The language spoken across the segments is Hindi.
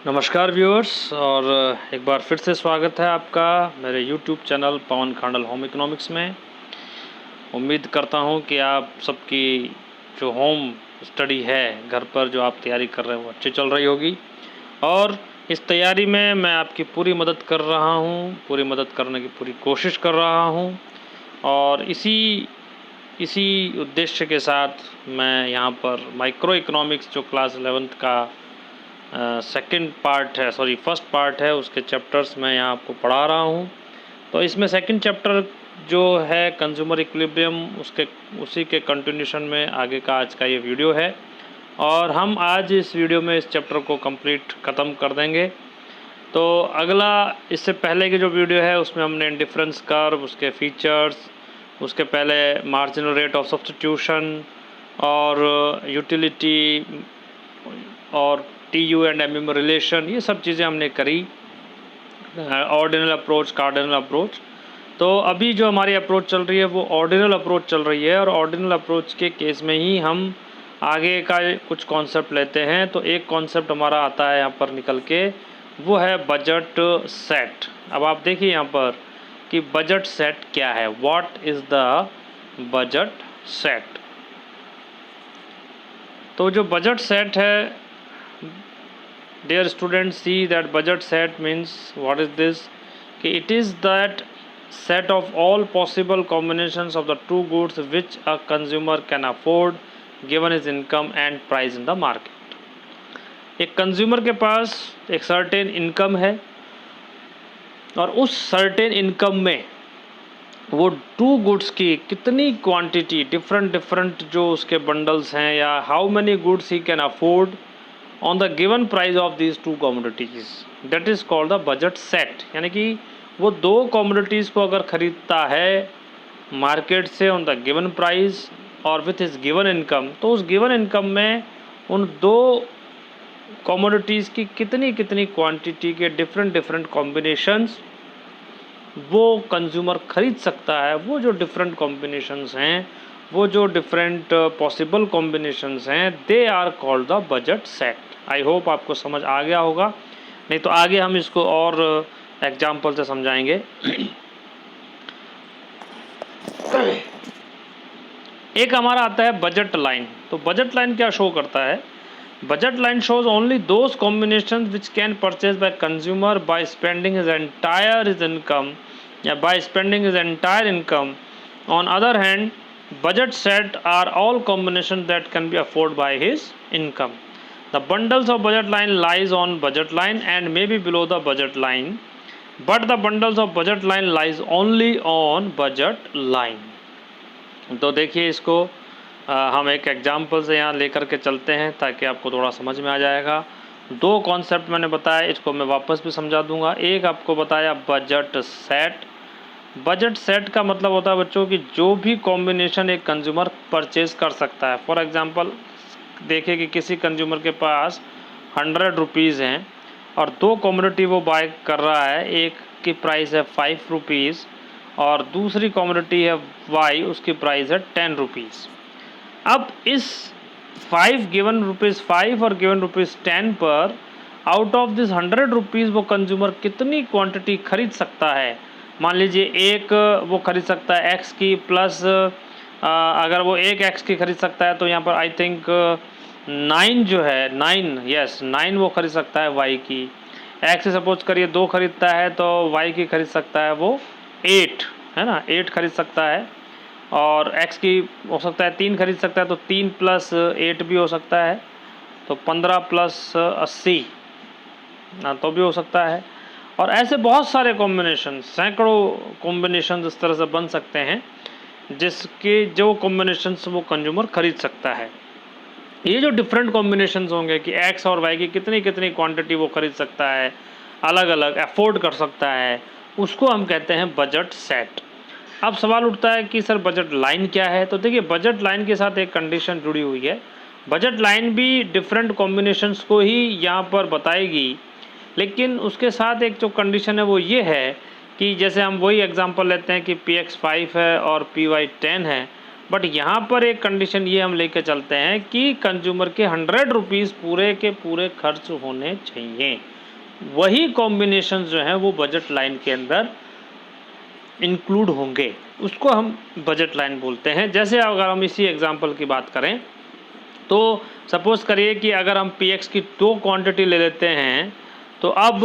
नमस्कार व्यूअर्स और एक बार फिर से स्वागत है आपका मेरे यूट्यूब चैनल पवन खांडल होम इकोनॉमिक्स में। उम्मीद करता हूं कि आप सबकी जो होम स्टडी है, घर पर जो आप तैयारी कर रहे हैं, वो अच्छी चल रही होगी। और इस तैयारी में मैं आपकी पूरी मदद कर रहा हूं, पूरी मदद करने की पूरी कोशिश कर रहा हूं। और इसी उद्देश्य के साथ मैं यहाँ पर माइक्रो इकोनॉमिक्स जो क्लास 11th का सेकंड पार्ट है, फर्स्ट पार्ट है, उसके चैप्टर्स मैं यहाँ आपको पढ़ा रहा हूँ। तो इसमें सेकंड चैप्टर जो है कंज्यूमर इक्विलिब्रियम, उसी के कंटिन्यूशन में आगे का आज का ये वीडियो है। और हम आज इस वीडियो में इस चैप्टर को कंप्लीट ख़त्म कर देंगे। तो अगला, इससे पहले की जो वीडियो है उसमें हमने इंडिफरेंस कर्व, उसके फीचर्स, उसके पहले मार्जिनल रेट ऑफ सब्स्टिट्यूशन और यूटिलिटी और TU एंड MM रिलेशन, ये सब चीज़ें हमने करी। Ordinal approach, cardinal approach. तो अभी जो हमारी अप्रोच चल रही है वो ऑर्डिनल अप्रोच चल रही है। और ऑर्डिनल अप्रोच के केस में ही हम आगे का कुछ कॉन्सेप्ट लेते हैं। तो एक कॉन्सेप्ट हमारा आता है यहाँ पर निकल के, वो है बजट सेट। अब आप देखिए यहाँ पर कि बजट सेट क्या है, what is the budget set. तो जो बजट सेट है, dear students, see that budget set means what is this? It is that set of all possible combinations of the two goods which a consumer can afford given his income and price in the market. एक कंज्यूमर के पास एक सर्टेन इनकम है और उस सर्टेन इनकम में वो टू गुड्स की कितनी क्वांटिटी, डिफरेंट जो उसके बंडल्स हैं, या how many goods he can afford on the given price of these two commodities, that is called the budget set। यानी कि वो दो commodities को अगर ख़रीदता है मार्केट से on the given price और with his given income, तो उस given income में उन दो commodities की कितनी क्वांटिटी के डिफरेंट कॉम्बिनेशंस वो कंज्यूमर ख़रीद सकता है। वो जो डिफरेंट कॉम्बिनेशंस हैं, वो जो डिफरेंट पॉसिबल कॉम्बिनेशंस हैं, they are called the budget set. I hope आपको समझ आ गया होगा, नहीं तो आगे हम इसको और एग्जाम्पल से समझाएंगे। एक हमारा आता है बजट लाइन। तो बजट लाइन क्या शो करता है? Budget line shows only those combinations which can purchase by consumer by spending his entire income, या by spending his entire income. On other hand, budget set are all combinations that can be afforded by his income. The bundles of budget line lies on budget line and may be below the budget line, but the bundles of budget line lies only on budget line. तो देखिए इसको हम एक एग्जाम्पल से यहाँ लेकर के चलते हैं ताकि आपको थोड़ा समझ में आ जाएगा। दो कॉन्सेप्ट मैंने बताया, इसको मैं वापस भी समझा दूंगा। एक आपको बताया बजट सेट। बजट सेट का मतलब होता है बच्चों कि जो भी कॉम्बिनेशन एक कंज्यूमर परचेज़ कर सकता है। फॉर एग्जांपल देखिए कि किसी कंज्यूमर के पास 100 रुपीज़ हैं और दो कॉमोडिटी वो बाय कर रहा है। एक की प्राइस है 5 रुपीज़ और दूसरी कॉमोडिटी है वाई, उसकी प्राइस है 10 रुपीज़। अब इस 5 गिवन रुपीज़ 5 और गिवन रुपीज़ 10 पर आउट ऑफ दिस 100 रुपीज़ वो कंज्यूमर कितनी क्वांटिटी खरीद सकता है? मान लीजिए एक वो खरीद सकता है एक्स की, प्लस अगर वो एक एक्स की खरीद सकता है तो यहाँ पर आई थिंक 9 जो है 9 वो खरीद सकता है वाई की। एक्स से सपोज करिए 2 खरीदता है तो वाई की खरीद सकता है वो 8, है ना, 8 खरीद सकता है। और x की हो सकता है 3 खरीद सकता है तो 3 + 8 भी हो सकता है, तो 15 + 80 तो भी हो सकता है। और ऐसे बहुत सारे कॉम्बिनेशन, सैकड़ों कॉम्बिनेशन इस तरह से बन सकते हैं जिसके जो कॉम्बिनेशंस वो कंज्यूमर खरीद सकता है। ये जो डिफरेंट कॉम्बिनेशंस होंगे कि x और y की कितनी क्वांटिटी वो खरीद सकता है, अलग अलग अफोर्ड कर सकता है, उसको हम कहते हैं बजट सेट। अब सवाल उठता है कि सर बजट लाइन क्या है? तो देखिए बजट लाइन के साथ एक कंडीशन जुड़ी हुई है। बजट लाइन भी डिफरेंट कॉम्बिनेशंस को ही यहाँ पर बताएगी, लेकिन उसके साथ एक जो कंडीशन है वो ये है कि जैसे हम वही एग्जांपल लेते हैं कि PX 5 है और PY 10 है, बट यहाँ पर एक कंडीशन ये हम लेके चलते हैं कि कंज्यूमर के 100 रुपीज़ पूरे के पूरे खर्च होने चाहिए। वही कॉम्बिनेशन जो हैं वो बजट लाइन के अंदर इंक्लूड होंगे, उसको हम बजट लाइन बोलते हैं। जैसे अगर हम इसी एग्जांपल की बात करें तो सपोज़ करिए कि अगर हम पीएक्स की 2 क्वांटिटी ले लेते हैं, तो अब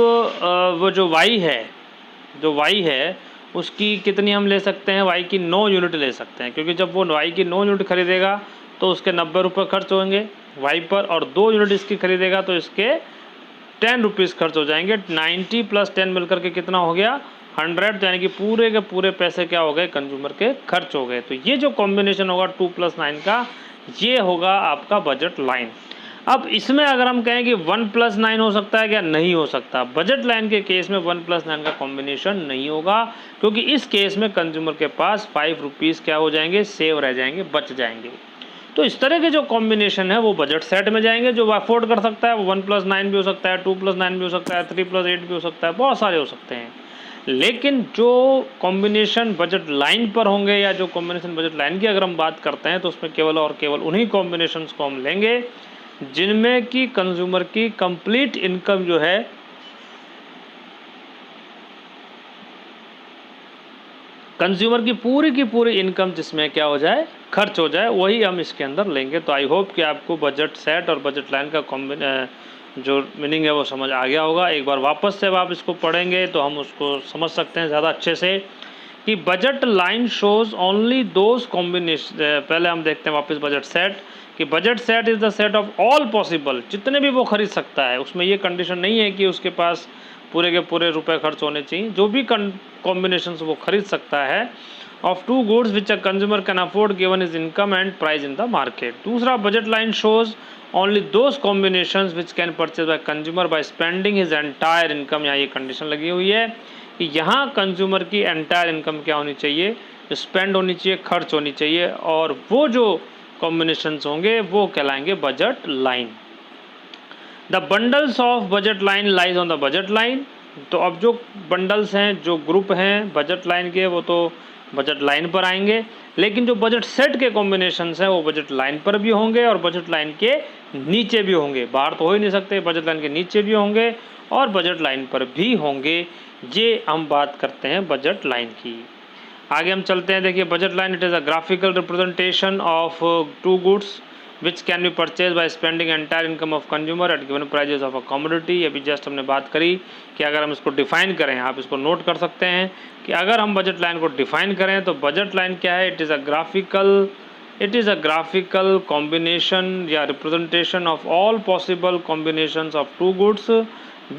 वो जो वाई है उसकी कितनी हम ले सकते हैं, वाई की 9 यूनिट ले सकते हैं, क्योंकि जब वो वाई की 9 यूनिट खरीदेगा तो उसके 90 रुपये खर्च होंगे वाई पर, और 2 यूनिट इसकी खरीदेगा तो इसके 10 रुपीज़ खर्च हो जाएंगे। 90 + 10 मिलकर के कितना हो गया, 100, यानी कि पूरे के पूरे पैसे क्या हो गए, कंज्यूमर के खर्च हो गए। तो ये जो कॉम्बिनेशन होगा 2 + 9 का, ये होगा आपका बजट लाइन। अब इसमें अगर हम कहें कि 1 + 9 हो सकता है क्या, नहीं हो सकता। बजट लाइन के केस में 1 + 9 का कॉम्बिनेशन नहीं होगा, क्योंकि इस केस में कंज्यूमर के पास 5 रुपीज़ क्या हो जाएंगे, सेव रह जाएंगे, बच जाएंगे। तो इस तरह के जो कॉम्बिनेशन है वो बजट सेट में जाएंगे, जो अफोर्ड कर सकता है। वो 1 + 9 भी हो सकता है, 2 + 9 भी हो सकता है, 3 + 8 भी हो सकता है, बहुत सारे हो सकते हैं। लेकिन जो कॉम्बिनेशन बजट लाइन पर होंगे, या जो कॉम्बिनेशन बजट लाइन की अगर हम बात करते हैं, तो उसमें केवल और केवल उन्हीं कॉम्बिनेशंस को हम लेंगे जिनमें कि कंज्यूमर की कंप्लीट इनकम जो है कंज्यूमर की पूरी इनकम जिसमें क्या हो जाए, खर्च हो जाए, वही हम इसके अंदर लेंगे। तो आई होप कि आपको बजट सेट और बजट लाइन का जो मीनिंग है वो समझ आ गया होगा। एक बार वापस से आप इसको पढ़ेंगे तो हम उसको समझ सकते हैं ज़्यादा अच्छे से कि budget line shows only those combination. पहले हम देखते हैं वापस बजट सेट, कि budget set is the set of all possible, जितने भी वो खरीद सकता है। उसमें ये कंडीशन नहीं है कि उसके पास पूरे के पूरे रुपए खर्च होने चाहिए, जो भी कॉम्बिनेशन वो खरीद सकता है, of 2 goods which a consumer can afford given is income and price in the market. दूसरा, budget line shows only those combinations which can purchase by consumer by spending his entire income. यहाँ ये कंडीशन लगी हुई है कि यहाँ कंज्यूमर की एंटायर इनकम क्या होनी चाहिए, स्पेंड होनी चाहिए, खर्च होनी चाहिए, और वो जो कॉम्बिनेशंस होंगे वो कहलाएंगे budget line. The bundles of budget line lies on the budget line. तो अब जो बंडल्स हैं, जो ग्रुप हैं बजट लाइन के, वो तो बजट लाइन पर आएंगे, लेकिन जो बजट सेट के कॉम्बिनेशंस हैं वो बजट लाइन पर भी होंगे और बजट लाइन के नीचे भी होंगे। बाहर तो हो ही नहीं सकते, बजट लाइन के नीचे भी होंगे और बजट लाइन पर भी होंगे। ये हम बात करते हैं बजट लाइन की। आगे हम चलते हैं, देखिए budget line, it is a graphical representation of 2 goods which can be purchase by spending entire income of consumer at given prices of a commodity. अभी जस्ट हमने बात करी कि अगर हम इसको डिफाइन करें, आप इसको नोट कर सकते हैं कि अगर हम बजट लाइन को डिफाइन करें तो बजट लाइन क्या है, it is a graphical combination या representation of all possible combinations of 2 goods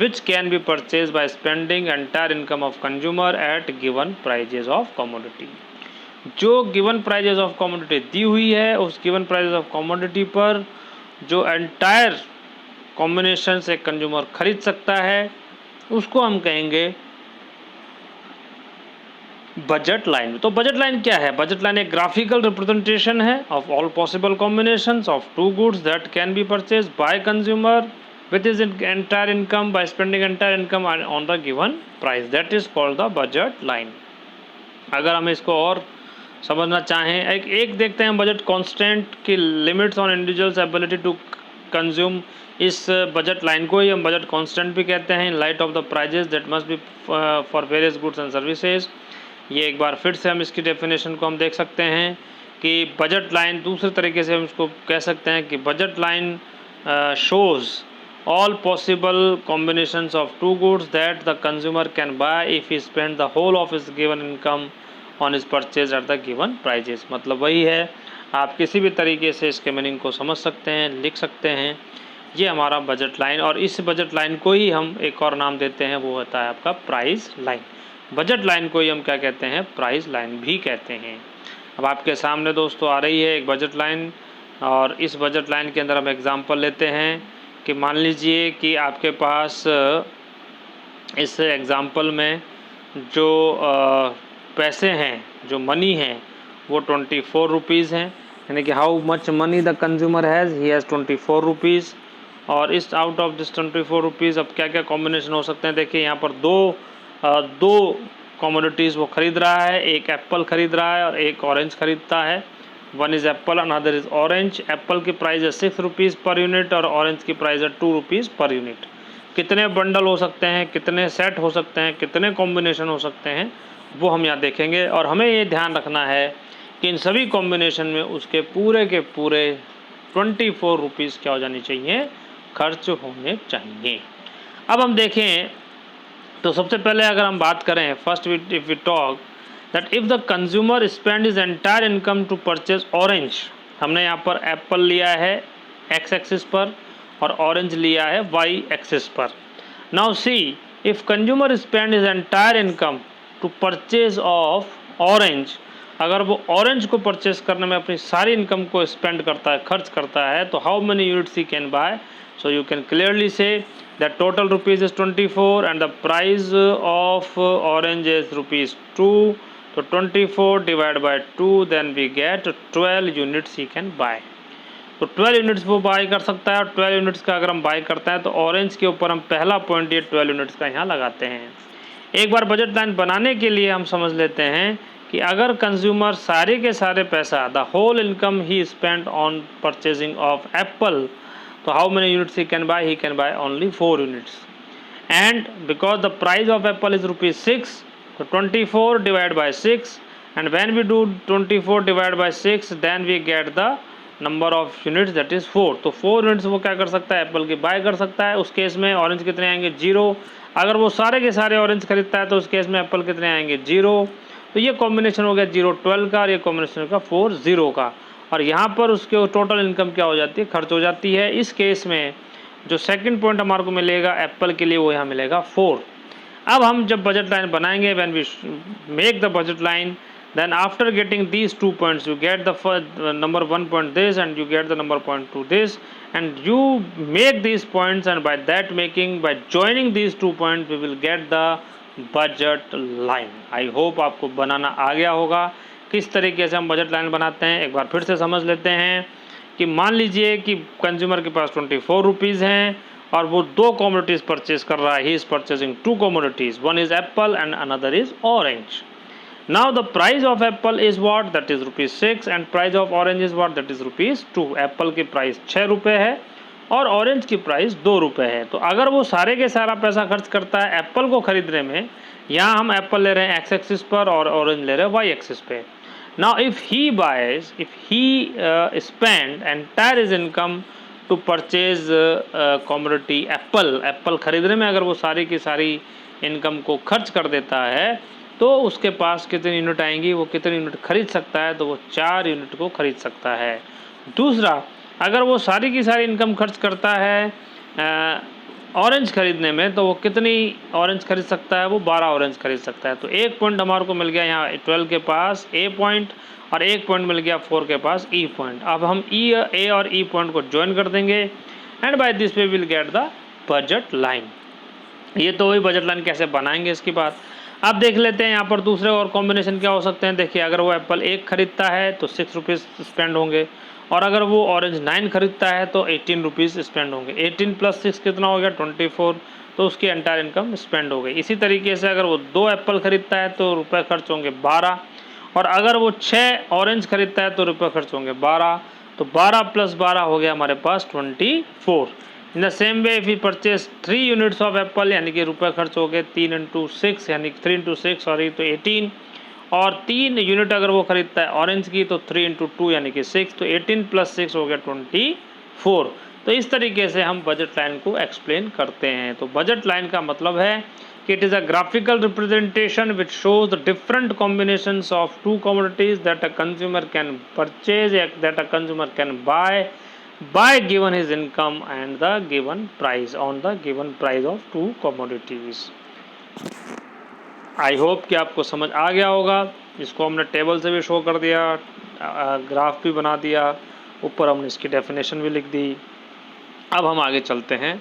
which can be purchased by spending entire income of consumer at given prices of commodity। जो गिवन प्राइजेस ऑफ कमोडिटी दी हुई है, उस गिवन प्राइजेस ऑफ कमोडिटी पर जो एंटायर कॉम्बिनेशन से कंज्यूमर खरीद सकता है, उसको हम कहेंगे बजट लाइन। तो बजट लाइन क्या है, बजट लाइन एक ग्राफिकल रिप्रेजेंटेशन है of all possible combinations of 2 goods that can be purchase by consumer with his entire income by spending entire income on the given price, that is called the budget line। अगर हम इसको और समझना चाहें, एक देखते हैं बजट कांस्टेंट की limits on individuals ability to consume. इस बजट लाइन को ही हम बजट कांस्टेंट भी कहते हैं, in light of the prices that must be for various goods and services. ये एक बार फिर से हम इसकी डेफिनेशन को हम देख सकते हैं कि बजट लाइन, दूसरे तरीके से हम इसको कह सकते हैं कि budget line shows all possible combinations of 2 goods that the consumer can buy if he spend the whole of his given income on his purchase at the given prices। मतलब वही है, आप किसी भी तरीके से इसके मीनिंग को समझ सकते हैं, लिख सकते हैं। ये हमारा बजट लाइन, और इस बजट लाइन को ही हम एक और नाम देते हैं, वो होता है आपका प्राइस लाइन। बजट लाइन को ही हम क्या कहते हैं, प्राइस लाइन भी कहते हैं। अब आपके सामने दोस्तों आ रही है एक बजट लाइन, और इस बजट लाइन के अंदर हम एग्जांपल लेते हैं कि मान लीजिए कि आपके पास इस एग्ज़ाम्पल में जो पैसे हैं, जो मनी है, वो 24 रुपीज़ हैं, यानी कि how much money the consumer has, he has 24 rupees. और इस आउट ऑफ दिस 24 रुपीज़ अब क्या क्या कॉम्बिनेशन हो सकते हैं, देखिए यहाँ पर दो कमोडिटीज़ वो ख़रीद रहा है, एक एप्पल ख़रीद रहा है और एक ऑरेंज ख़रीदता है। One is Apple another is orange. Apple की प्राइस है 6 रुपीज़ पर यूनिट और ऑरेंज की प्राइस है 2 रुपीज़ पर यूनिट। कितने बंडल हो सकते हैं, कितने सेट हो सकते हैं, कितने कॉम्बिनेशन हो सकते हैं, वो हम यहाँ देखेंगे। और हमें ये ध्यान रखना है कि इन सभी कॉम्बिनेशन में उसके पूरे के पूरे 24 रुपीज़ क्या हो जानी चाहिए, खर्च होने चाहिए। अब हम देखें तो सबसे पहले अगर हम बात करें, first if we talk that if the consumer spend is entire income to purchase orange, हमने यहाँ पर एप्पल लिया है एक्स एक्सिस पर और ऑरेंज लिया है वाई एक्सिस पर। Now see if consumer spend is entire income to purchase of orange, अगर वो ऑरेंज को परचेज करने में अपनी सारी इनकम को स्पेंड करता है, खर्च करता है, तो how many units he can buy. So you can clearly say that total rupees is 24 and the price of orange is rupees 2. So 24 divided by 2, then we get 12 units he can buy. तो 12 यूनिट्स वो बाई कर सकता है और 12 यूनिट्स का अगर हम बाई करते हैं तो ऑरेंज के ऊपर हम पहला पॉइंट ये 12 यूनिट्स का यहाँ लगाते हैं। एक बार बजट लाइन बनाने के लिए हम समझ लेते हैं कि अगर कंज्यूमर सारे के सारे पैसा द होल इनकम ही spend on purchasing of apple, so how many units he can buy? He can buy only 4 units. And because the price of apple is rupees 6, so 24 divided by 6, and when we do 24 divided by 6, then we get the number of units, that is 4. तो 4 यूनिट्स वो क्या कर सकता है, एप्पल की बाय कर सकता है। उस केस में ऑरेंज कितने आएंगे, 0। अगर वो सारे के सारे ऑरेंज खरीदता है तो उस केस में एप्पल कितने आएंगे, 0। तो ये कॉम्बिनेशन हो गया 0 12 का और ये कॉम्बिनेशन का 4 0 का। और यहाँ पर उसके टोटल इनकम क्या हो जाती है, खर्च हो जाती है। इस केस में जो सेकंड पॉइंट हमारे को मिलेगा एप्पल के लिए वो यहाँ मिलेगा 4। अब हम जब बजट लाइन बनाएंगे, when we make the budget line, then after getting these 2 points you get the number 1 point this and you get the number point 2 this, and you make these points, and by that making, by joining these 2 points we will get the budget line. I hope आपको बनाना आ गया होगा। किस तरीके से हम बजट लाइन बनाते हैं एक बार फिर से समझ लेते हैं कि मान लीजिए कि कंज्यूमर के पास 24 रुपीज़ हैं और वो 2 कमोडिटीज़ परचेज कर रहा है। He is purchasing 2 commodities, one is Apple and another is orange. Now the price of apple is what, that is rupees 6, and price of orange is what, that is rupees 2. Apple की प्राइस 6 रुपये है और ऑरेंज की प्राइस 2 रुपये है। तो अगर वो सारे के सारा पैसा खर्च करता है एप्पल को खरीदने में, यहाँ हम एप्पल ले रहे हैं एक्स एक्सिस पर और ऑरेंज ले रहे हैं वाई एक्सिस पे। Now if he buys, if he spend entire his income to purchase commodity Apple खरीदने में अगर वो सारी की सारी इनकम को खर्च कर देता है तो उसके पास कितनी यूनिट आएंगी, वो कितनी यूनिट खरीद सकता है, तो वो 4 यूनिट को खरीद सकता है। दूसरा, अगर वो सारी की सारी इनकम खर्च करता है ऑरेंज खरीदने में, तो वो कितनी ऑरेंज खरीद सकता है, वो 12 ऑरेंज खरीद सकता है। तो एक पॉइंट हमारे को मिल गया यहाँ 12 के पास ए पॉइंट और एक पॉइंट मिल गया 4 के पास ई पॉइंट। अब हम ए और ई पॉइंट को ज्वाइन कर देंगे and by this way will get the budget line. ये तो वही बजट लाइन कैसे बनाएंगे इसकी बात। अब देख लेते हैं यहाँ पर दूसरे और कॉम्बिनेशन क्या हो सकते हैं। देखिए, अगर वो एप्पल 1 खरीदता है तो 6 रुपीज़ स्पेंड होंगे और अगर वो ऑरेंज 9 खरीदता है तो 18 रुपीज़ स्पेंड होंगे। 18 + 6 कितना हो गया, 24, तो उसकी एंटायर इनकम स्पेंड हो गई। इसी तरीके से अगर वो 2 एप्पल खरीदता है तो रुपये खर्च होंगे 12 और अगर वो 6 ऑरेंज खरीदता है तो रुपये खर्च होंगे 12। तो 12 + 12 हो गया हमारे पास 24। इन the same way if you purchase 3 units of Apple, यानी कि रुपये खर्च हो गए 3 × 6 यानी 3 × 6 सॉरी, तो 18। और 3 यूनिट अगर वो खरीदता है ऑरेंज की तो 3 × 2 यानी कि 6, तो 18 + 6 हो गया 24। तो इस तरीके से हम बजट लाइन को एक्सप्लेन करते हैं। तो बजट लाइन का मतलब है कि it is a graphical representation which shows the different combinations of 2 commodities that a consumer can purchase, that a consumer can bye by given his income and the given price on the given price of 2 commodities. I hope कि आपको समझ आ गया होगा। इसको हमने टेबल से भी शो कर दिया, ग्राफ भी बना दिया, ऊपर हमने इसकी डेफिनेशन भी लिख दी। अब हम आगे चलते हैं।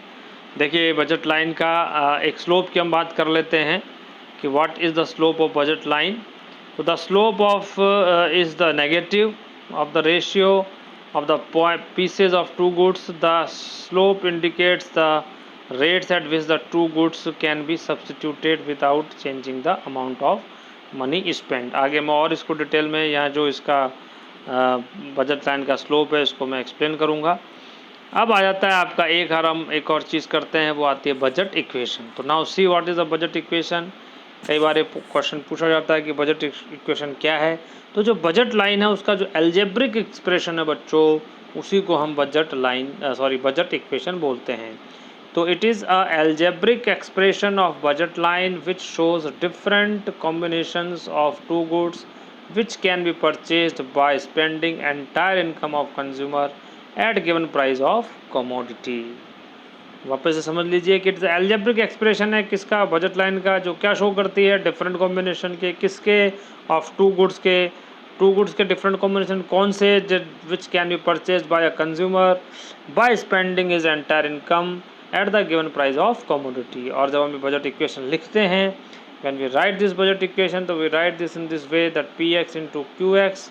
देखिए, बजट लाइन का एक स्लोप की हम बात कर लेते हैं कि what is the slope of budget line. तो the slope of is the negative of the ratio of the pieces of 2 goods. The slope indicates the rates at which the 2 goods can be substituted without changing the amount of money spent. आगे मैं और इसको डिटेल में यहाँ जो इसका बजट लाइन का स्लोप है, इसको मैं एक्सप्लेन करूँगा। अब आ जाता है आपका एक और चीज़ करते हैं, वो आती है बजट इक्वेशन। तो now see what is a budget equation. कई बार ये क्वेश्चन पूछा जाता है कि बजट इक्वेशन क्या है। तो जो बजट लाइन है उसका जो एल्जेब्रिक एक्सप्रेशन है बच्चों, उसी को हम बजट इक्वेशन बोलते हैं। तो it is a algebraic expression of budget line which shows different combinations of two goods which can be purchased by spending entire income of consumer at given price of commodity। वापस से समझ लीजिए कि इट्स एल्जेब्रिक एक्सप्रेशन है किसका, बजट लाइन का, जो क्या शो करती है, डिफरेंट कॉम्बिनेशन के, किसके, ऑफ टू गुड्स के डिफरेंट कॉम्बिनेशन कौन से, विच can be purchase bye a consumer by spending is entire income at the given price of commodity. और जब हम बजट इक्वेशन लिखते हैं, when we write this budget equation, तो we write this in this way that px into qx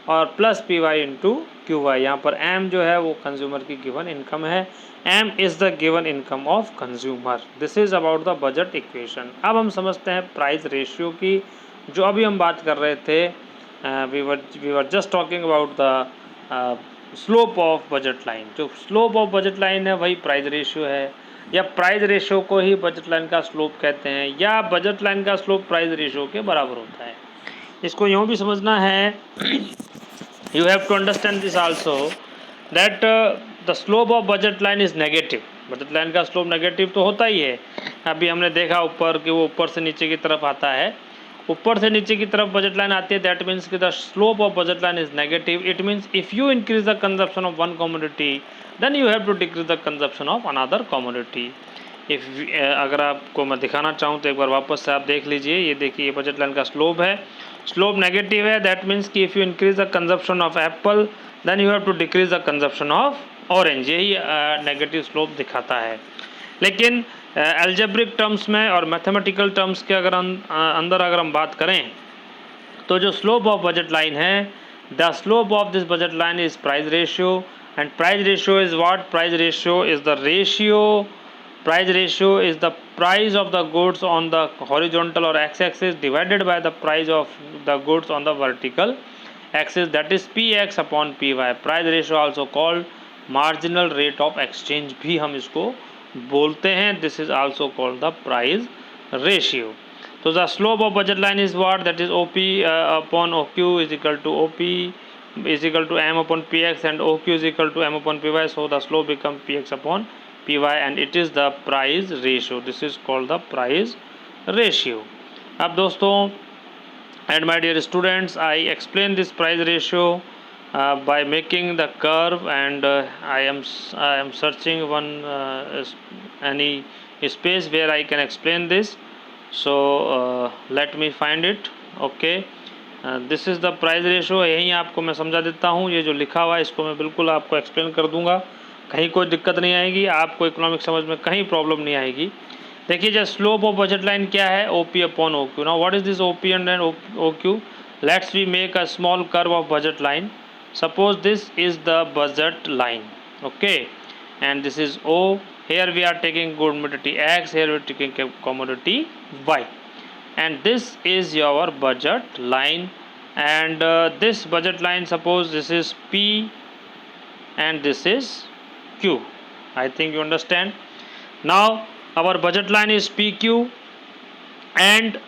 और plus P Y into Q Y. यहाँ पर m जो है वो कंज्यूमर की गिवन इनकम है, m is the given income of consumer. This is about the budget equation. अब हम समझते हैं प्राइस रेशियो की, जो अभी हम बात कर रहे थे। We were just talking about the slope of budget line. जो स्लोप ऑफ बजट लाइन है वही प्राइस रेशियो है, या प्राइस रेशियो को ही बजट लाइन का स्लोप कहते हैं, या बजट लाइन का स्लोप प्राइस रेशियो के बराबर होता है। इसको यूँ भी समझना है, you have to understand this also that the slope of budget line is negative। Budget line का स्लोप नेगेटिव तो होता ही है। अभी हमने देखा ऊपर कि वो ऊपर से नीचे की तरफ आता है, ऊपर से नीचे की तरफ बजट लाइन आती है, दैट मीन्स कि the slope of budget line is negative. It means if you increase the consumption of one commodity then you have to decrease the consumption of another commodity. अगर आपको मैं दिखाना चाहूँ तो एक बार वापस से आप देख लीजिए, ये देखिए ये बजट लाइन का स्लोप है, स्लोप नेगेटिव है। दैट मीन्स कि if you increase the consumption of apple then you have to decrease the consumption of orange. यही नेगेटिव स्लोप दिखाता है। लेकिन एल्जेब्रिक टर्म्स में और मैथमेटिकल टर्म्स के अंदर अगर हम बात करें, तो जो स्लोप ऑफ बजट लाइन है, the slope of this budget line is price ratio. And price ratio is what? Price ratio is the ratio, price ratio is the price of the goods on the horizontal or x-axis divided by the price of the goods on the vertical axis, that is px upon py। price ratio also called marginal rate of exchange भी हम इसको बोलते हैं। this is also called the price ratio। तो the slope of budget line is what? that is op upon oq is equal to op is equal to m upon px and oq is equal to m upon py, so the slope becomes px upon py and it is the price ratio। this is called the price ratio। अब दोस्तों, and my dear students, I explain this price ratio by making the curve, and I am searching one any space where I can explain this, so let me find it। okay, this is the price ratio। यहीं आपको मैं समझा देता हूँ, ये जो लिखा हुआ है इसको मैं बिल्कुल आपको एक्सप्लेन कर दूंगा, कहीं कोई दिक्कत नहीं आएगी आपको, इकोनॉमिक समझ में कहीं प्रॉब्लम नहीं आएगी। देखिए जो स्लोप ऑफ बजट लाइन क्या है, O P upon O Q. Now what is this O P and O Q? Let's we make a small curve of budget line. Suppose this is the budget line, okay, and this is O. Here we are taking commodity X, here we are taking commodity Y, and this is your budget line. And this budget line, suppose this is P and this is Q। I think you understand। now our budget line is PQ and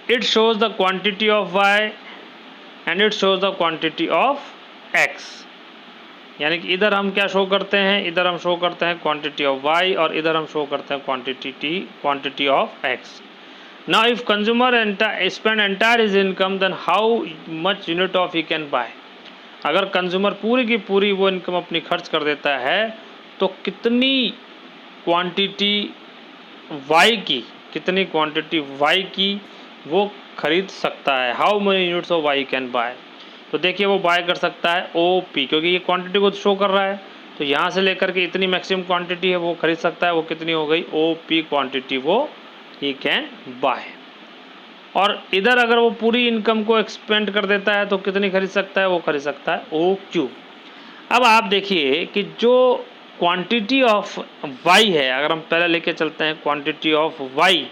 it shows the quantity of Y and it shows the quantity of X। यानी कि इधर हम क्या शो करते हैं, इधर हम शो करते हैं क्वांटिटी ऑफ Y और इधर हम शो करते हैं quantity of X। now if consumer spend entire his income then how much unit of he can buy। अगर कंज्यूमर पूरी की पूरी वो इनकम अपनी खर्च कर देता है तो कितनी क्वांटिटी वाई की वो खरीद सकता है, how many units of Y can buy. तो देखिए वो बाय कर सकता है ओ पी, क्योंकि ये क्वांटिटी को शो कर रहा है, तो यहाँ से लेकर के इतनी मैक्सिमम क्वांटिटी है वो खरीद सकता है। वो कितनी हो गई? ओ पी क्वांटिटी वो ही कैन बाय। और इधर अगर वो पूरी इनकम को एक्सपेंड कर देता है तो कितनी खरीद सकता है? वो खरीद सकता है ओ क्यू। अब आप देखिए कि जो क्वांटिटी ऑफ वाई है, अगर हम पहले लेके चलते हैं क्वांटिटी ऑफ वाई,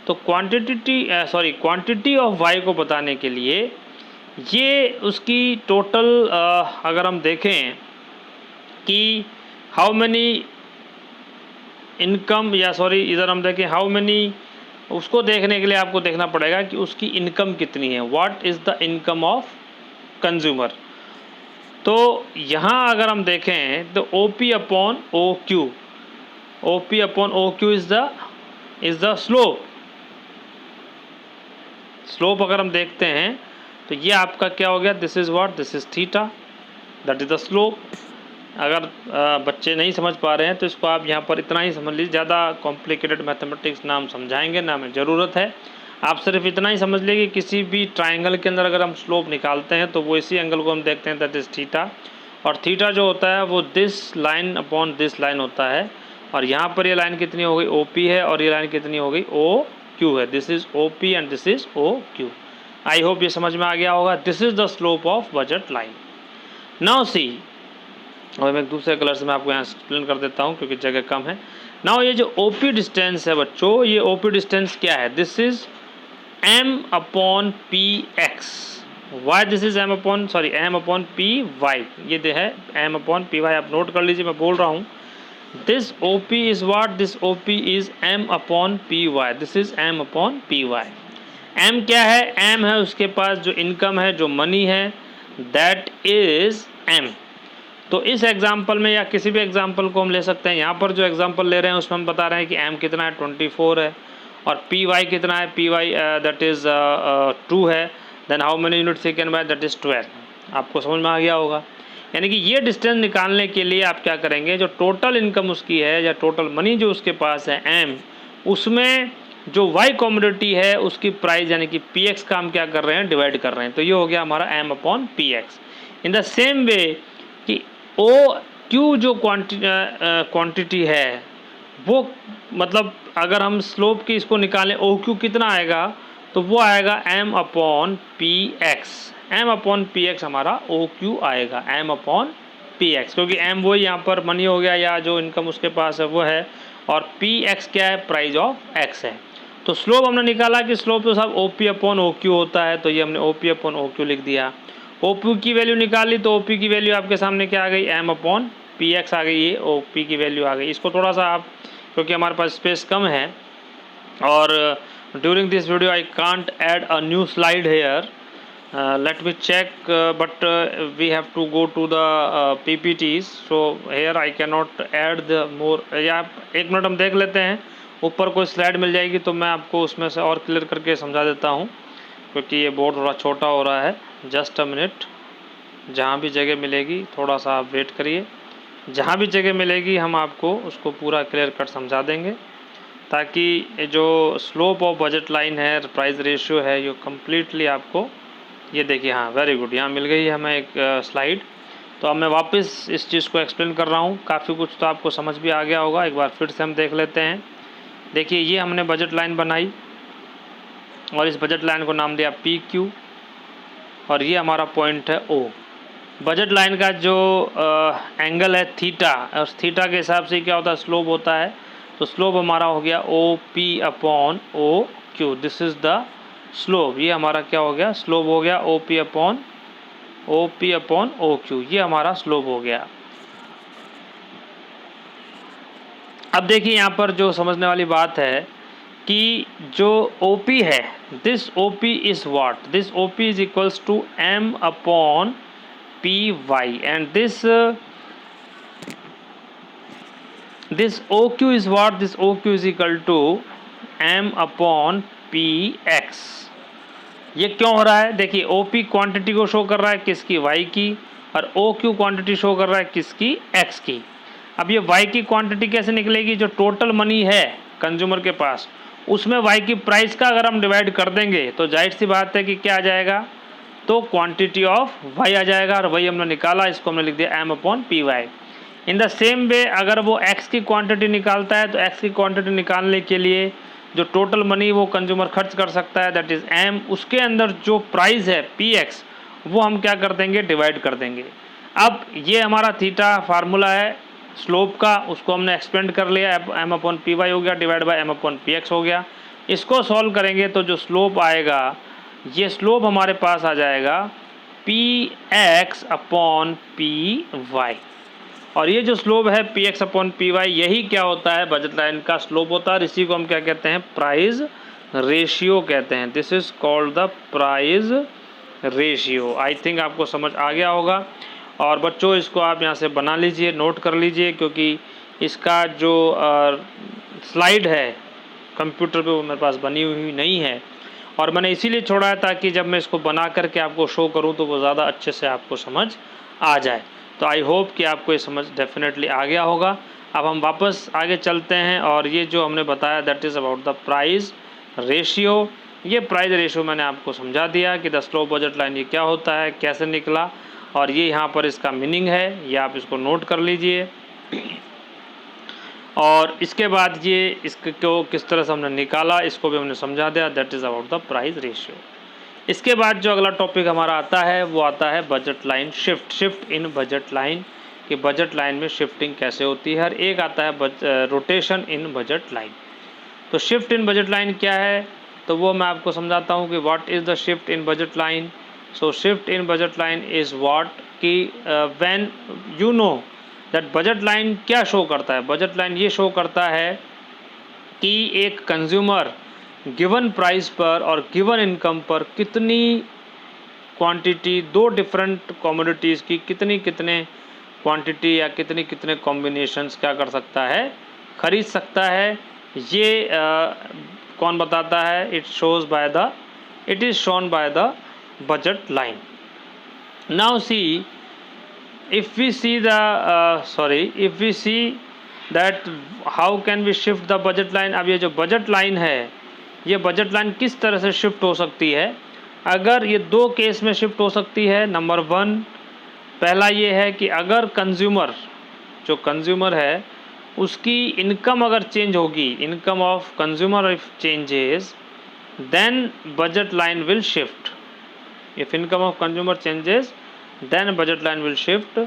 तो क्वांटिटी ऑफ वाई को बताने के लिए ये उसकी टोटल अगर हम देखें कि हाउ मैनी इनकम, या सॉरी इधर हम देखें हाउ मैनी, उसको देखने के लिए आपको देखना पड़ेगा कि उसकी इनकम कितनी है, what is the income of consumer. तो यहाँ अगर हम देखें तो OP upon OQ, OP upon OQ is the slope अगर हम देखते हैं तो ये आपका क्या हो गया, this is what, this is theta, that is the slope. अगर बच्चे नहीं समझ पा रहे हैं तो इसको आप यहाँ पर इतना ही समझ लीजिए, ज़्यादा कॉम्प्लिकेटेड मैथमेटिक्स ना हम समझाएंगे ना हमें ज़रूरत है। आप सिर्फ इतना ही समझ लीजिए कि किसी भी ट्राइंगल के अंदर अगर हम स्लोप निकालते हैं तो वो इसी एंगल को हम देखते हैं, दैट इज़ थीटा, और थीटा जो होता है वो this line upon this line होता है। और यहाँ पर ये लाइन कितनी हो गई, OP है, और ये लाइन कितनी हो गई, OQ है। This is OP and this is OQ। I hope ये समझ में आ गया होगा। This is the slope of budget line. Now see, और मैं एक दूसरे कलर से मैं आपको यहाँ एक्सप्लेन कर देता हूँ क्योंकि जगह कम है। नाउ ये जो OP डिस्टेंस है बच्चों, ये OP डिस्टेंस क्या है, this is M upon PX। Why this is M upon PY, ये दे है M अपॉन PY, आप नोट कर लीजिए, मैं बोल रहा हूँ। This OP is what, this OP is M upon PY, this is M upon PY। M क्या है, M है उसके पास जो इनकम है, जो मनी है, दैट इज M। तो इस एग्जाम्पल में या किसी भी एग्जाम्पल को हम ले सकते हैं। यहाँ पर जो एग्जाम्पल ले रहे हैं उसमें हम बता रहे हैं कि M कितना है, 24 है, और PY कितना है, PY दैट इज़ 2 है। Then how many unit second buy, that is 12। आपको समझ में आ गया होगा। यानी कि ये डिस्टेंस निकालने के लिए आप क्या करेंगे, जो टोटल इनकम उसकी है या टोटल मनी जो उसके पास है M, उसमें जो Y कमोडिटी है उसकी प्राइस यानी कि PX का हम क्या कर रहे हैं, डिवाइड कर रहे हैं। तो ये हो गया हमारा M upon PX। In the same वे कि OQ जो क्वांटिटी है वो, मतलब अगर हम स्लोप की इसको निकालें, OQ कितना आएगा, तो वो आएगा M upon PX। M upon PX हमारा OQ आएगा, M अपॉन PX, क्योंकि M वो यहाँ पर मनी हो गया या जो इनकम उसके पास है वो है, और PX क्या है, प्राइस ऑफ X है। तो स्लोप हमने निकाला कि स्लोप तो सब OP अपॉन OQ होता है, तो ये हमने OP अपॉन OQ लिख दिया। OP की वैल्यू निकाली तो OP की वैल्यू आपके सामने क्या आ गई, M अपॉन PX आ गई, ये OP की वैल्यू आ गई। इसको थोड़ा सा आप, क्योंकि हमारे पास स्पेस कम है और during this video I can't add a new slide hair, let me check but we have to go to the PPTs, so here I cannot add the more। या एक मिनट हम देख लेते हैं, ऊपर कोई स्लाइड मिल जाएगी तो मैं आपको उसमें से और क्लियर करके समझा देता हूँ, क्योंकि ये बोर्ड थोड़ा छोटा हो रहा है। जस्ट अ मिनट, जहाँ भी जगह मिलेगी थोड़ा सा आप वेट करिए, जहाँ भी जगह मिलेगी हम आपको उसको पूरा क्लियर कट समझा देंगे, ताकि जो स्लोप ऑफ बजट लाइन है, प्राइस रेशियो है, ये कम्प्लीटली आपको, ये देखिए, हाँ वेरी गुड, यहाँ मिल गई है हमें एक स्लाइड। तो अब मैं वापस इस चीज़ को एक्सप्लेन कर रहा हूँ, काफ़ी कुछ तो आपको समझ भी आ गया होगा। एक बार फिर से हम देख लेते हैं। देखिए ये हमने बजट लाइन बनाई और इस बजट लाइन को नाम दिया PQ, और ये हमारा पॉइंट है O। बजट लाइन का जो एंगल है थीटा, और थीटा के हिसाब से क्या होता है, स्लोप होता है। तो स्लोप हमारा हो गया OP upon OQ, this is the slope. ये हमारा क्या हो गया, स्लोप हो गया OP अपॉन OQ, ये हमारा स्लोप हो गया। अब देखिए यहाँ पर जो समझने वाली बात है कि जो OP है, this OP is what, this OP is equals to M upon PY, and this OQ is what, this OQ is equal to M upon PX। ये क्यों हो रहा है, देखिए OP क्वांटिटी को शो कर रहा है किसकी, Y की, और OQ क्वांटिटी शो कर रहा है किसकी, X की। अब ये Y की क्वांटिटी कैसे निकलेगी, जो टोटल मनी है कंज्यूमर के पास, उसमें Y की प्राइस का अगर हम डिवाइड कर देंगे तो जाहिर सी बात है कि क्या आ जाएगा, तो क्वांटिटी ऑफ Y आ जाएगा, और वही हमने निकाला, इसको हमने लिख दिया M upon PY। In the same वे अगर वो X की क्वांटिटी निकालता है तो X की क्वांटिटी निकालने के लिए जो टोटल मनी वो कंज्यूमर खर्च कर सकता है, दैट इज़ M, उसके अंदर जो प्राइस है PX, वो हम क्या कर देंगे, डिवाइड कर देंगे। अब ये हमारा थीटा फार्मूला है स्लोप का, उसको हमने एक्सपेंड कर लिया, M अपॉन PY हो गया, divide by M upon PX हो गया। इसको सॉल्व करेंगे तो जो स्लोप आएगा, ये स्लोप हमारे पास आ जाएगा px अपॉन py, और ये जो स्लोप है px अपॉन py, यही क्या होता है, बजट लाइन का स्लोप होता है। इसी को हम क्या कहते हैं, प्राइस रेशियो कहते हैं। This is called the price ratio. I think आपको समझ आ गया होगा। और बच्चों इसको आप यहाँ से बना लीजिए, नोट कर लीजिए, क्योंकि इसका जो स्लाइड है कंप्यूटर पे वो मेरे पास बनी हुई नहीं है, और मैंने इसीलिए छोड़ा है ताकि जब मैं इसको बना करके आपको शो करूं तो वो ज़्यादा अच्छे से आपको समझ आ जाए। तो आई होप कि आपको ये समझ डेफिनेटली आ गया होगा। अब हम वापस आगे चलते हैं, और ये जो हमने बताया that is about the price ratio. ये प्राइस रेशियो मैंने आपको समझा दिया कि द स्लोप बजट लाइन ये क्या होता है, कैसे निकला, और ये यहाँ पर इसका मीनिंग है, ये आप इसको नोट कर लीजिए। और इसके बाद ये इसको किस तरह से हमने निकाला, इसको भी हमने समझा दिया, that is about the price ratio. इसके बाद जो अगला टॉपिक हमारा आता है वो आता है budget line shift. Shift in budget line, कि बजट लाइन में शिफ्टिंग कैसे होती है। हर एक आता है रोटेशन इन बजट लाइन। तो शिफ्ट इन बजट लाइन क्या है, तो वो मैं आपको समझाता हूँ कि what is the shift in budget line. So shift in budget line is what, कि when you know that budget line क्या शो करता है। बजट लाइन ये शो करता है कि एक कंज्यूमर गिवन प्राइस पर और गिवन इनकम पर कितनी क्वांटिटी, दो डिफरेंट कमोडिटीज़ की कितने क्वांटिटी या कितने कॉम्बिनेशंस क्या कर सकता है, खरीद सकता है। ये कौन बताता है, it is shown by the budget line. Now see if we see that how can we shift the budget line। अब ये जो बजट लाइन है, ये बजट लाइन किस तरह से शिफ्ट हो सकती है। अगर ये दो केस में शिफ्ट हो सकती है। नंबर 1, पहला ये है कि अगर कंज्यूमर है उसकी इनकम अगर चेंज होगी, income of consumer if changes, then budget line will shift. If income of consumer changes then budget line will shift.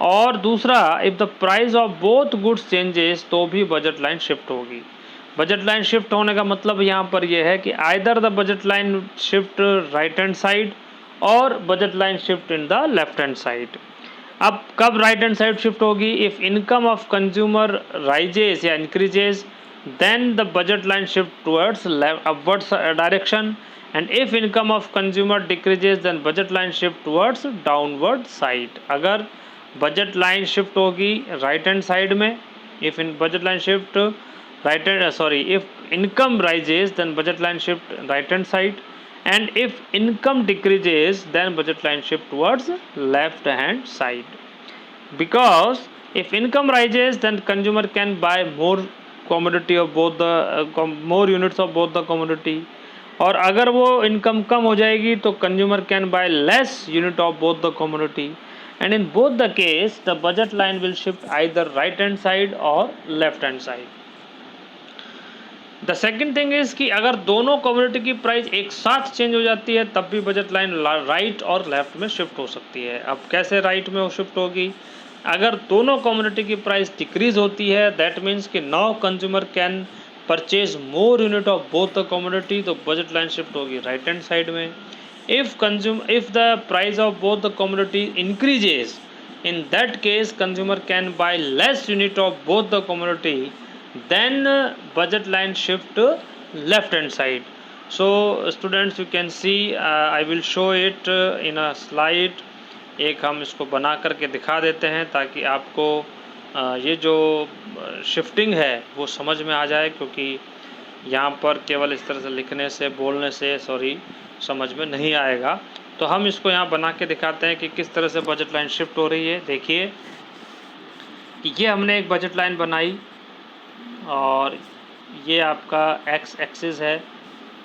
और दूसरा, if the price of both goods changes, तो भी बजट लाइन शिफ्ट होगी। बजट लाइन शिफ्ट होने का मतलब यहाँ पर यह है कि either the budget line shift right hand side और budget line shift in the left hand side. अब कब राइट हैंड साइड शिफ्ट होगी, if income of consumer rises या increases, then the budget line shift towards upwards direction, and if income of consumer decreases then budget line shift towards downward side। अगर budget line shift होगी right hand side में, if in budget line shift if income rises then budget line shift right hand side, and if income decreases then budget line shift towards left hand side, because if income rises then consumer can buy more commodity of both the more units of both the commodity, और अगर वो इनकम कम हो जाएगी तो consumer can buy less unit of both the commodity, and in both the case the budget line will shift either right hand side और left hand side. The second thing is कि अगर दोनों कमोडिटी की प्राइस एक साथ चेंज हो जाती है तब भी बजट लाइन राइट और लेफ्ट में शिफ्ट हो सकती है। अब कैसे राइट में वो शिफ्ट होगी, अगर दोनों कमोडिटी की प्राइस डिक्रीज होती है, दैट मीन्स कि now consumer can purchase more unit of both the commodity, तो बजट लाइन शिफ्ट होगी राइट हैंड साइड में। If the price of both the commodity increases, in that case consumer can buy less unit of both the commodity, then budget line shift left hand side। So students, you can see I will show it in a slide। एक हम इसको बना करके दिखा देते हैं ताकि आपको ये जो शिफ्टिंग है वो समझ में आ जाए, क्योंकि यहाँ पर केवल इस तरह से लिखने से बोलने से समझ में नहीं आएगा। तो हम इसको यहाँ बना के दिखाते हैं कि किस तरह से बजट लाइन शिफ्ट हो रही है। देखिए कि ये हमने एक बजट लाइन बनाई और ये आपका एक्स एक्सिस है,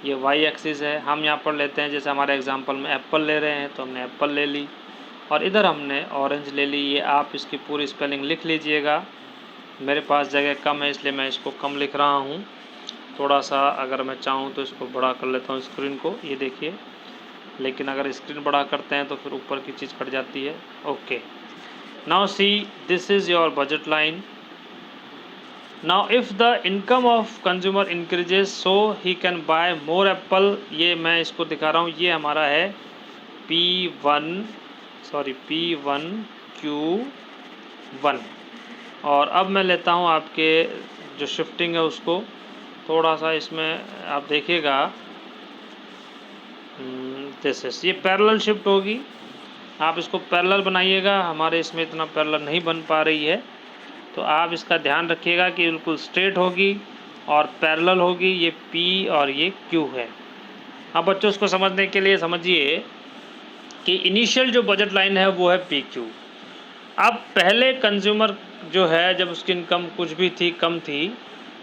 ये वाई एक्सिस है। हम यहाँ पर लेते हैं, जैसे हमारे एग्जांपल में एप्पल ले रहे हैं तो हमने एप्पल ले ली, और इधर हमने ऑरेंज ले ली। ये आप इसकी पूरी स्पेलिंग लिख लीजिएगा। मेरे पास जगह कम है इसलिए मैं इसको कम लिख रहा हूँ। थोड़ा सा अगर मैं चाहूँ तो इसको बड़ा कर लेता हूँ स्क्रीन को, ये देखिए। लेकिन अगर स्क्रीन बड़ा करते हैं तो फिर ऊपर की चीज़ कट जाती है। Okay, now see this is your budget line. Now if the income of consumer increases so he can buy more Apple. ये मैं इसको दिखा रहा हूँ, ये हमारा है P1Q1। और अब मैं लेता हूँ आपके जो शिफ्टिंग है उसको थोड़ा सा, इसमें आप देखिएगा ये पैरेलल शिफ्ट होगी। आप इसको पैरेलल बनाइएगा, हमारे इसमें इतना पैरेलल नहीं बन पा रही है, तो आप इसका ध्यान रखिएगा कि बिल्कुल स्ट्रेट होगी और पैरेलल होगी। ये P और ये Q है। अब बच्चों इसको समझने के लिए समझिए कि इनिशियल जो बजट लाइन है वो है PQ। अब पहले कंज्यूमर जो है जब उसकी इनकम कुछ भी थी, कम थी,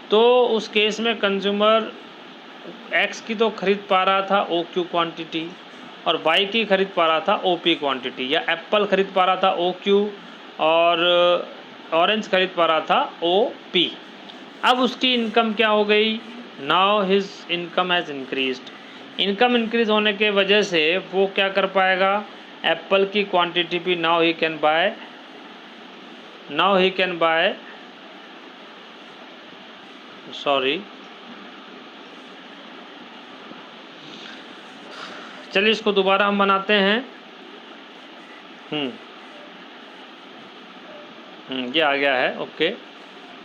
तो उस केस में कंज्यूमर X की तो खरीद पा रहा था OQ क्वांटिटी और Y की खरीद पा रहा था OP क्वांटिटी, या एप्पल खरीद पा रहा था OQ और ऑरेंज खरीद पा रहा था OP। अब उसकी इनकम क्या हो गई? Now his income has increased. Income increase होने के वजह से वो क्या कर पाएगा? एप्पल की क्वांटिटी भी नाउ ही कैन बाय चलिए इसको दोबारा हम बनाते हैं। ये आ गया है, ओके।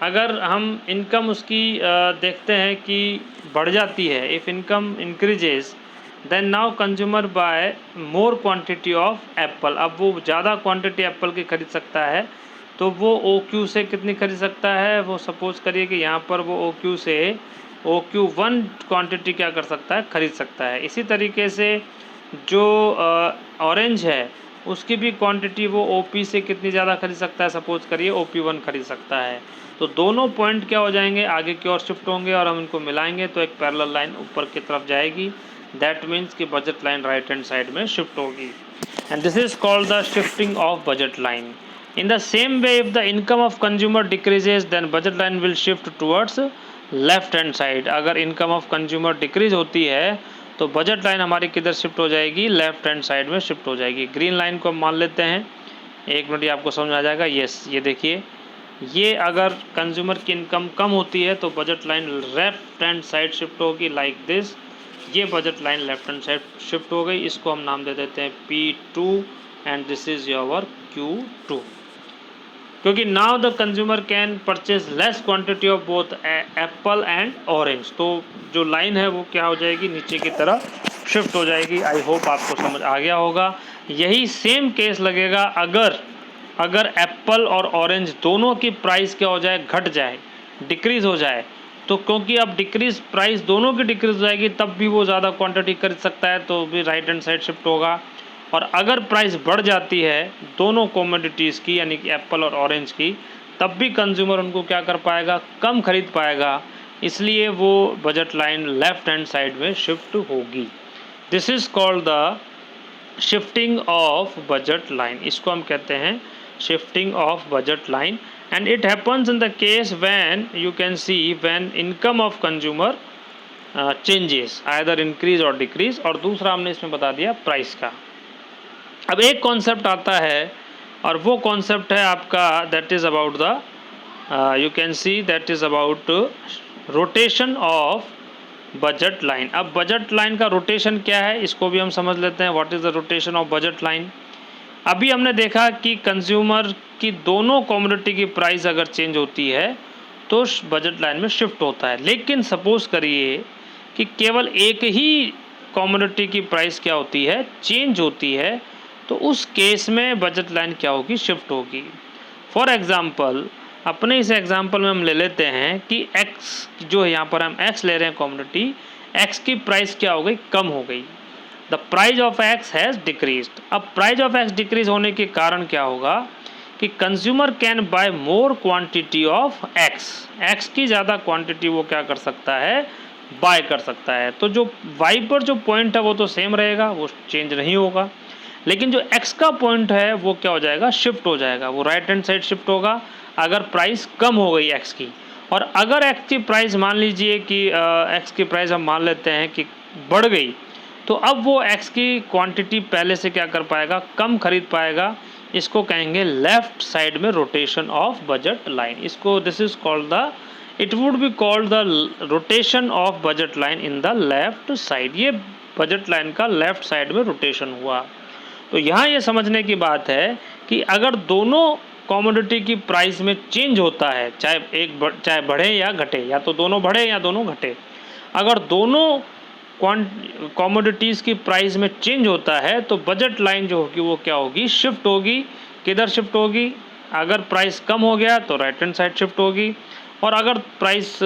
अगर हम इनकम उसकी देखते हैं कि बढ़ जाती है, if income increases then now consumer buy more quantity of apple. अब वो ज़्यादा क्वांटिटी एप्पल की खरीद सकता है, तो वो OQ से कितनी खरीद सकता है? वो सपोज करिए कि यहाँ पर वो OQ से OQ1 क्वांटिटी क्या कर सकता है? खरीद सकता है। इसी तरीके से जो ऑरेंज है उसकी भी क्वांटिटी वो OP से कितनी ज़्यादा खरीद सकता है? सपोज करिए OP1 खरीद सकता है। तो दोनों पॉइंट क्या हो जाएंगे? आगे की ओर शिफ्ट होंगे और हम इनको मिलाएंगे तो एक पैरेलल लाइन ऊपर की तरफ जाएगी। दैट मीन्स कि budget line right hand side में शिफ्ट होगी, and this is called the shifting of budget line. In the same way if the income of consumer decreases then budget line will shift towards left hand side. अगर इनकम ऑफ कंज्यूमर डिक्रीज होती है तो बजट लाइन हमारी किधर शिफ्ट हो जाएगी? लेफ्ट हैंड साइड में शिफ्ट हो जाएगी। ग्रीन लाइन को हम मान लेते हैं, एक मिनट, ये आपको समझ आ जाएगा। यस, ये देखिए, ये अगर कंज्यूमर की इनकम कम होती है तो budget line left hand side shift होगी लाइक दिस। ये budget line left hand side shift हो गई, इसको हम नाम दे देते हैं P2 and this is your Q2। क्योंकि now the consumer can purchase less quantity of both Apple and orange, तो जो लाइन है वो क्या हो जाएगी? नीचे की तरफ शिफ्ट हो जाएगी। आई होप आपको समझ आ गया होगा। यही सेम केस लगेगा अगर एप्पल और ऑरेंज दोनों की प्राइस क्या हो जाए? घट जाए, डिक्रीज हो जाए। तो क्योंकि अब डिक्रीज प्राइस दोनों की डिक्रीज हो जाएगी, तब भी वो ज़्यादा क्वांटिटी खरीद सकता है, तो भी राइट हैंड साइड शिफ्ट होगा। और अगर प्राइस बढ़ जाती है दोनों कमोडिटीज़ की, यानी कि एप्पल और ऑरेंज की, तब भी कंज्यूमर उनको क्या कर पाएगा? कम खरीद पाएगा, इसलिए वो budget line left hand side में शिफ्ट होगी। This is called the shifting of budget line. इसको हम कहते हैं shifting of budget line, and it happens in the case when you can see when income of consumer changes either increase or decrease। और दूसरा हमने इसमें बता दिया प्राइस का। अब एक कॉन्सेप्ट आता है और वो कॉन्सेप्ट है आपका that is about the you can see that is about rotation of budget line. अब बजट लाइन का रोटेशन क्या है, इसको भी हम समझ लेते हैं। What is the rotation of budget line? अभी हमने देखा कि कंज्यूमर की दोनों कमोडिटी की प्राइस अगर चेंज होती है तो बजट लाइन में शिफ्ट होता है। लेकिन सपोज करिए कि केवल एक ही कमोडिटी की प्राइस क्या होती है? चेंज होती है, तो उस केस में बजट लाइन क्या होगी? शिफ्ट होगी। फॉर एग्ज़ाम्पल, अपने इस एग्जाम्पल में हम ले लेते हैं कि x जो है, यहाँ पर हम x ले रहे हैं कमोडिटी, x की प्राइस क्या हो गई? कम हो गई। The price of X has decreased. अब प्राइज ऑफ एक्स डिक्रीज होने के कारण क्या होगा कि consumer can buy more quantity of X की ज़्यादा क्वांटिटी वो क्या कर सकता है? बाय कर सकता है। तो जो वाई पर जो पॉइंट है वो तो सेम रहेगा, वो चेंज नहीं होगा, लेकिन जो एक्स का पॉइंट है वो क्या हो जाएगा? शिफ्ट हो जाएगा, वो राइट हैंड साइड शिफ्ट होगा अगर प्राइस कम हो गई एक्स की। और अगर एक्स की प्राइस मान लीजिए कि एक्स की प्राइस हम मान लेते हैं कि बढ़ गई, तो अब वो x की क्वांटिटी पहले से क्या कर पाएगा? कम खरीद पाएगा। इसको कहेंगे लेफ्ट साइड में रोटेशन ऑफ बजट लाइन। इसको this is called the it would be called the rotation of budget line in the left side. ये बजट लाइन का लेफ्ट साइड में रोटेशन हुआ। तो यहाँ ये समझने की बात है कि अगर दोनों कमोडिटी की प्राइस में चेंज होता है, चाहे बढ़े या घटे, या तो दोनों बढ़े या दोनों घटे, अगर दोनों कमोडिटीज़ की प्राइस में चेंज होता है तो बजट लाइन जो होगी वो क्या होगी, शिफ्ट होगी। किधर शिफ्ट होगी? अगर प्राइस कम हो गया तो राइट हैंड साइड शिफ्ट होगी, और अगर प्राइस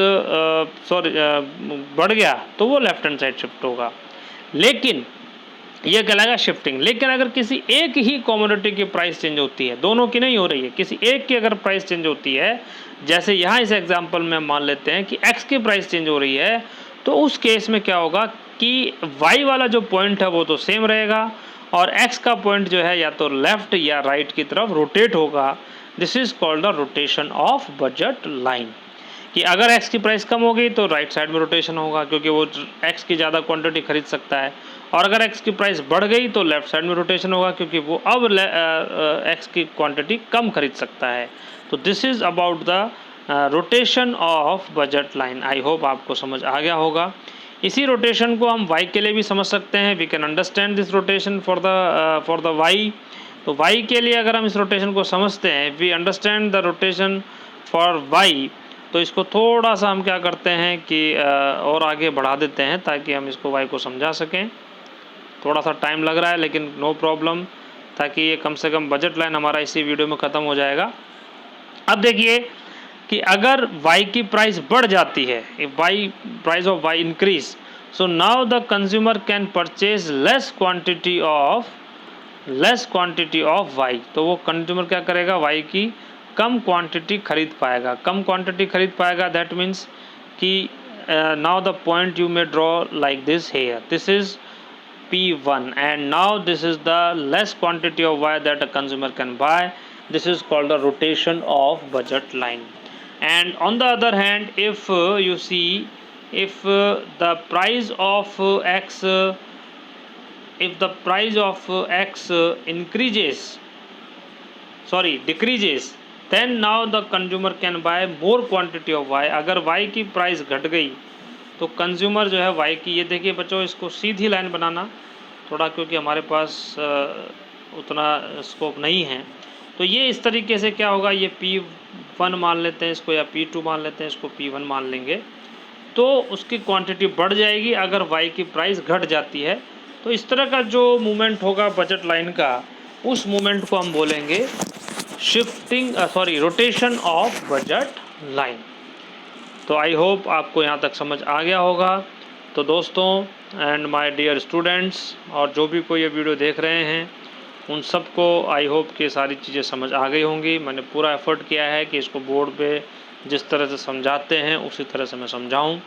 बढ़ गया तो वो लेफ्ट हैंड साइड शिफ्ट होगा। लेकिन ये कहलाएगा शिफ्टिंग। लेकिन अगर किसी एक ही कमोडिटी की प्राइस चेंज होती है, दोनों की नहीं हो रही है, किसी एक की अगर प्राइस चेंज होती है, जैसे यहाँ इस एग्जांपल में मान लेते हैं कि x की प्राइस चेंज हो रही है, तो उस केस में क्या होगा कि y वाला जो पॉइंट है वो तो सेम रहेगा और x का पॉइंट जो है या तो लेफ्ट या राइट की तरफ रोटेट होगा। This is called the rotation of budget line. कि अगर x की प्राइस कम हो गई तो राइट साइड में रोटेशन होगा, क्योंकि वो x की ज़्यादा क्वांटिटी खरीद सकता है, और अगर x की प्राइस बढ़ गई तो लेफ्ट साइड में रोटेशन होगा, क्योंकि वो अब x की क्वांटिटी कम खरीद सकता है। तो this is about the rotation of budget line. I hope आपको समझ आ गया होगा। इसी रोटेशन को हम y के लिए भी समझ सकते हैं। We can understand this rotation for the y। तो y के लिए अगर हम इस रोटेशन को समझते हैं, we understand the rotation for y, तो इसको थोड़ा सा हम क्या करते हैं कि और आगे बढ़ा देते हैं ताकि हम इसको y को समझा सकें। थोड़ा सा टाइम लग रहा है लेकिन नो प्रॉब्लम, ताकि ये कम से कम बजट लाइन हमारा इसी वीडियो में ख़त्म हो जाएगा। अब देखिए कि अगर y की प्राइस बढ़ जाती है, if price of y increase, so now the consumer can purchase less quantity of y। तो वो कंज्यूमर क्या करेगा, y की कम क्वांटिटी खरीद पाएगा। कम क्वांटिटी खरीद पाएगा, दैट मीन्स कि now the point you may draw like this here, this is P1 and now this is the less quantity of Y that a consumer can buy. This is called the rotation of budget line. And on the other hand, if you see, if the price of X decreases, then now the consumer can buy more quantity of Y। अगर Y की प्राइस घट गई तो कंज्यूमर जो है y की, ये देखिए बच्चों, इसको सीधी लाइन बनाना थोड़ा, क्योंकि हमारे पास उतना स्कोप नहीं है। तो ये इस तरीके से क्या होगा, ये P1 मान लेते हैं इसको, या P2 मान लेते हैं इसको, P1 मान लेंगे, तो उसकी क्वांटिटी बढ़ जाएगी अगर y की प्राइस घट जाती है। तो इस तरह का जो मूवमेंट होगा बजट लाइन का, उस मूवमेंट को हम बोलेंगे रोटेशन ऑफ बजट लाइन। तो आई होप आपको यहाँ तक समझ आ गया होगा। तो दोस्तों एंड माय डियर स्टूडेंट्स, और जो भी कोई ये वीडियो देख रहे हैं, उन सबको आई होप कि सारी चीज़ें समझ आ गई होंगी। मैंने पूरा एफर्ट किया है कि इसको बोर्ड पे जिस तरह से समझाते हैं उसी तरह से मैं समझाऊं।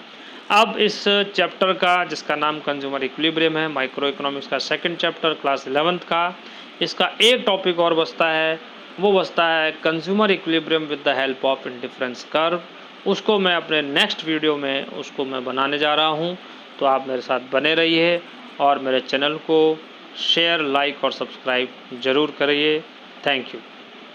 अब इस चैप्टर का, जिसका नाम कंज्यूमर इक्विलिब्रियम है, माइक्रो इकोनॉमिक्स का सेकंड चैप्टर क्लास 11th का, इसका एक टॉपिक और बचता है, वो बचता है consumer equilibrium with the help of indifference curve. उसको मैं अपने नेक्स्ट वीडियो में उसको मैं बनाने जा रहा हूँ। तो आप मेरे साथ बने रहिए और मेरे चैनल को शेयर, लाइक और सब्सक्राइब ज़रूर करिए। Thank you.